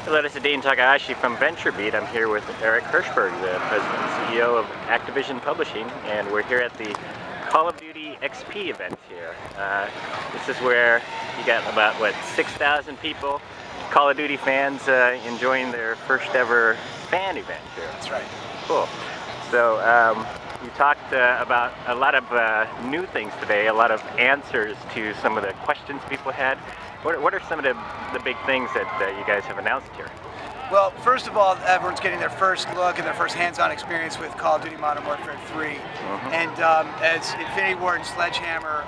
Hello, this is Dean Takahashi from VentureBeat. I'm here with Eric Hirsbberg, the President and CEO of Activision Publishing, and we're here at the Call of Duty XP event here. This is where you got about, 6,000 people, Call of Duty fans enjoying their first ever fan event here. That's right. Cool. So you talked about a lot of new things today, a lot of answers to some of the questions people had. What are some of the big things that you guys have announced here? Well, first of all, everyone's getting their first look and their first hands-on experience with Call of Duty Modern Warfare 3. And as Infinity Ward and Sledgehammer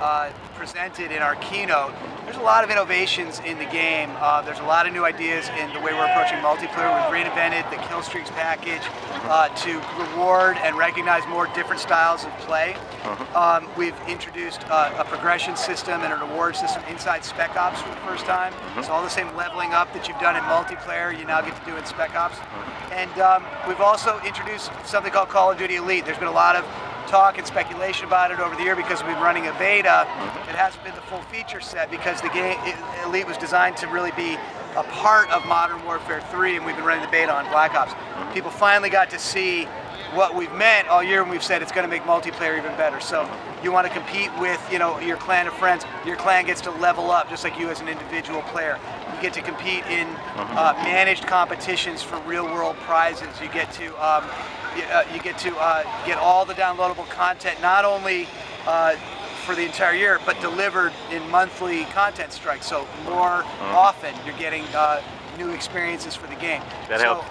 presented in our keynote, there's a lot of innovations in the game. There's a lot of new ideas in the way we're approaching multiplayer. We've reinvented the kill streaks package to reward and recognize more different styles of play. We've introduced a progression system and a reward system inside Spec Ops for the first time. So all the same leveling up that you've done in multiplayer, you now get to do in Spec Ops. And we've also introduced something called Call of Duty Elite. There's been a lot of talk and speculation about it over the year because we've been running a beta. It hasn't been the full feature set because the game Elite was designed to really be a part of Modern Warfare 3, and we've been running the beta on Black Ops. People finally got to see what we've meant all year when we've said it's going to make multiplayer even better. So you want to compete with, your clan of friends. Your clan gets to level up just like you as an individual player. You get to compete in managed competitions for real-world prizes. You get to get all the downloadable content, not only for the entire year, but delivered in monthly content strikes. So more often, you're getting new experiences for the game. That helps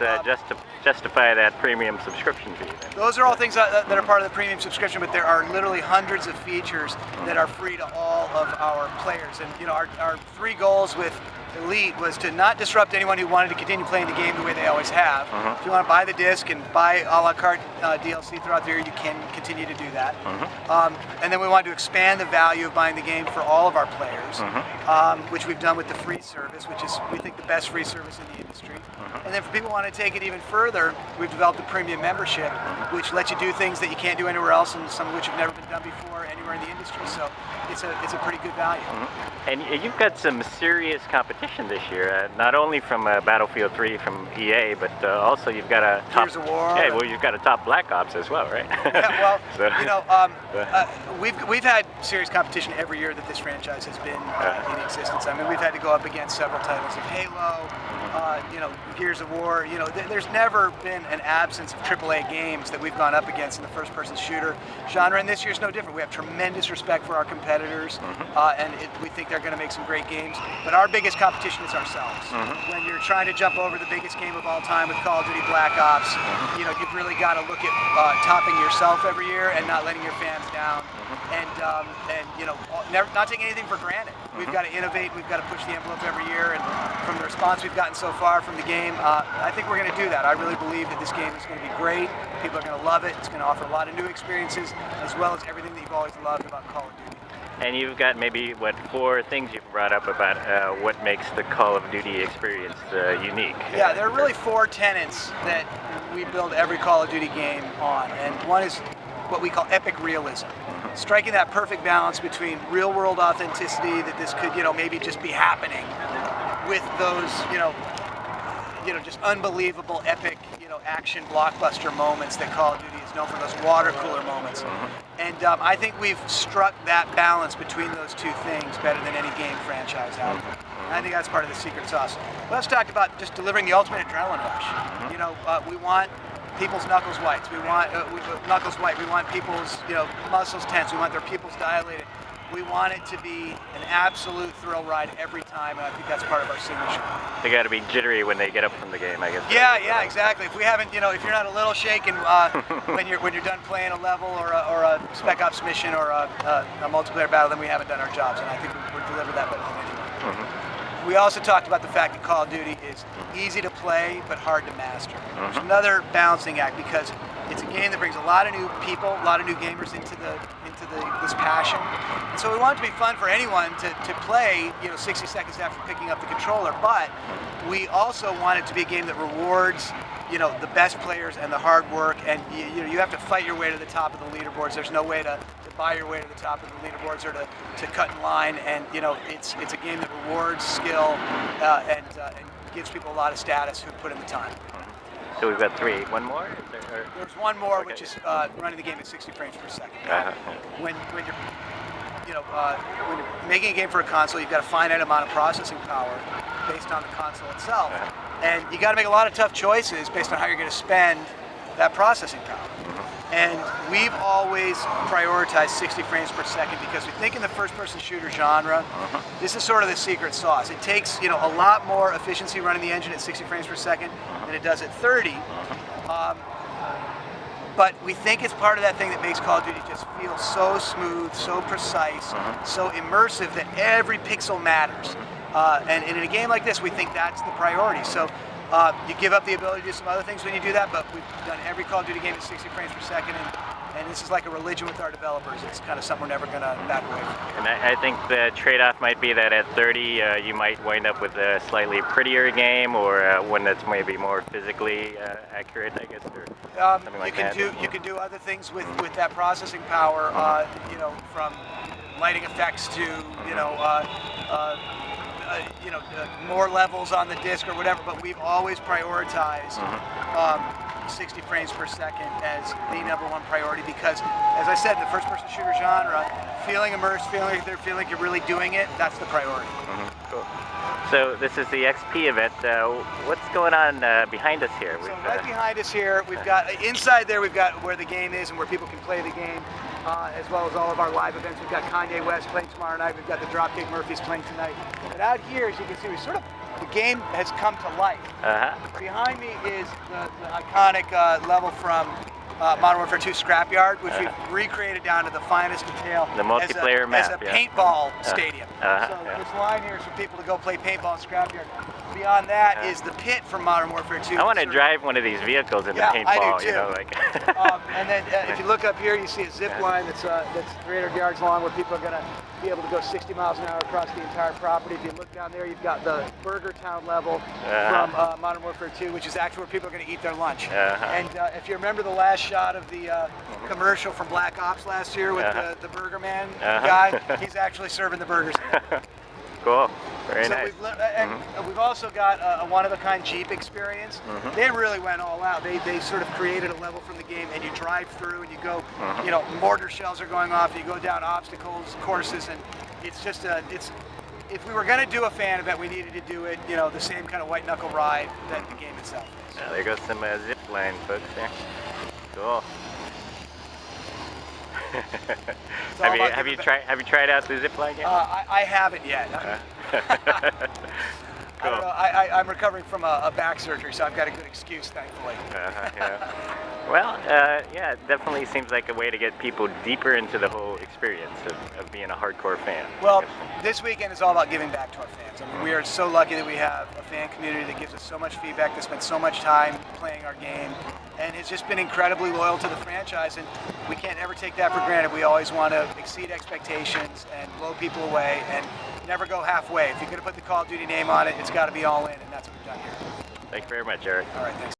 justify that premium subscription fee. Then. Those are all things that are part of the premium subscription, but there are literally hundreds of features that are free to all of our players. And our three goals with Elite was to not disrupt anyone who wanted to continue playing the game the way they always have. If you want to buy the disc and buy a la carte DLC throughout the year, you can continue to do that. And then we wanted to expand the value of buying the game for all of our players, which we've done with the free service, which is, we think, the best free service in the industry. And then for people who want to take it even further, we've developed a premium membership, which lets you do things that you can't do anywhere else, and some of which have never been done before anywhere in the industry. So it's a pretty good value. And you've got some serious competition this year, not only from Battlefield 3 from EA, but also you've got a top. Gears of War. Yeah, well, you've got a top Black Ops as well, right? Yeah, well, we've had serious competition every year that this franchise has been in existence. I mean, we've had to go up against several titles of Halo, Gears of War. There's never been an absence of AAA games that we've gone up against in the first-person shooter genre, and this year's no different. We have tremendous respect for our competitors, and we think they're going to make some great games. But our biggest competition is ourselves. When you're trying to jump over the biggest game of all time with Call of Duty Black Ops, you've really got to look at topping yourself every year and not letting your fans down, and not taking anything for granted. We've got to innovate. We've got to push the envelope every year, and from the response we've gotten so far from the game, I think we're going to do that. I really believe that this game is going to be great. People are going to love it. It's going to offer a lot of new experiences, as well as everything that you've always loved about Call of Duty. And you've got maybe, 4 things you've brought up about what makes the Call of Duty experience unique. Yeah, there are really 4 tenets that we build every Call of Duty game on. And one is what we call epic realism. Striking that perfect balance between real-world authenticity, that this could, maybe just be happening, with those, just unbelievable epic, action blockbuster moments that Call of Duty is known for, those water cooler moments. And I think we've struck that balance between those two things better than any game franchise out there. And I think that's part of the secret sauce. Let's talk about just delivering the ultimate adrenaline rush. We want people's knuckles white. We want people's muscles tense. We want their pupils dilated. We want it to be an absolute thrill ride every time, and I think that's part of our signature. They got to be jittery when they get up from the game, I guess. Yeah, exactly. If we haven't, if you're not a little shaken when you're done playing a level or a Spec Ops mission or a multiplayer battle, then we haven't done our jobs, and I think we're delivered that better than anyone. We also talked about the fact that Call of Duty is easy to play but hard to master. It's another balancing act because it's a game that brings a lot of new people, a lot of new gamers into this passion. And so we want it to be fun for anyone to play, 60 seconds after picking up the controller. But we also want it to be a game that rewards, the best players and the hard work. And you have to fight your way to the top of the leaderboards. There's no way to buy your way to the top of the leaderboards or to cut in line. And it's a game that rewards skill and gives people a lot of status who put in the time. So we've got 3. One more? There's one more, okay. which is running the game at 60 frames per second. When you're when you're making a game for a console, you've got a finite amount of processing power based on the console itself, and you got to make a lot of tough choices based on how you're going to spend that processing power. And we've always prioritized 60 frames per second because we think in the first-person shooter genre, this is sort of the secret sauce. It takes a lot more efficiency running the engine at 60 frames per second than it does at 30. But we think it's part of that thing that makes Call of Duty just feel so smooth, so precise, so immersive that every pixel matters. And in a game like this, we think that's the priority. So you give up the ability to do some other things when you do that, but we've done every Call of Duty game at 60 frames per second, and this is like a religion with our developers. It's kind of something we're never going to back away from. And I think the trade-off might be that at 30, you might wind up with a slightly prettier game, or one that's maybe more physically accurate, I guess, or something like that. You can do other things with that processing power, from lighting effects to more levels on the disc or whatever, but we've always prioritized 60 frames per second as the #1 priority because, as I said, in the first-person shooter genre, feeling immersed, feeling like you're really doing it, that's the priority. Cool. So this is the XP event. What's going on behind us here? So right behind us here, we've got, inside there, we've got where the game is and where people can play the game. As well as all of our live events. We've got Kanye West playing tomorrow night. We've got the Dropkick Murphys playing tonight. But out here, as you can see, the game has come to life. Behind me is the iconic level from Modern Warfare 2 Scrapyard, which we've recreated down to the finest detail. The multiplayer map, as a paintball stadium. So this line here is for people to go play paintball in Scrapyard. Beyond that is the pit from Modern Warfare 2. I want to drive one of these vehicles in the paintball. I do too. And then if you look up here, you see a zip line that's 300 yards long, where people are going to be able to go 60 miles an hour across the entire property. If you look down there, you've got the Burger Town level from Modern Warfare 2, which is actually where people are going to eat their lunch. And if you remember the last shot of the commercial from Black Ops last year with the Burger Man guy, he's actually serving the burgers. Cool. Very nice. We've also got a one-of-a-kind Jeep experience. They really went all out. They sort of created a level from the game, and you drive through, and you go, mortar shells are going off, you go down obstacles, courses, and it's just if we were going to do a fan event, we needed to do it, the same kind of white-knuckle ride that the game itself is. Yeah, there goes some zip line, folks, there. Cool. Have you tried out the zip line yet? I haven't yet. Cool. I don't know. I'm recovering from a back surgery, so I've got a good excuse, thankfully. Well, yeah, it definitely seems like a way to get people deeper into the whole experience of being a hardcore fan. Well, this weekend is all about giving back to our fans. I mean, we are so lucky that we have a fan community that gives us so much feedback, that spends so much time playing our game, and has just been incredibly loyal to the franchise, and we can't ever take that for granted. We always want to exceed expectations and blow people away and never go halfway. If you're going to put the Call of Duty name on it, it's got to be all in, and that's what we've done here. Thank you very much, Eric. All right, thanks.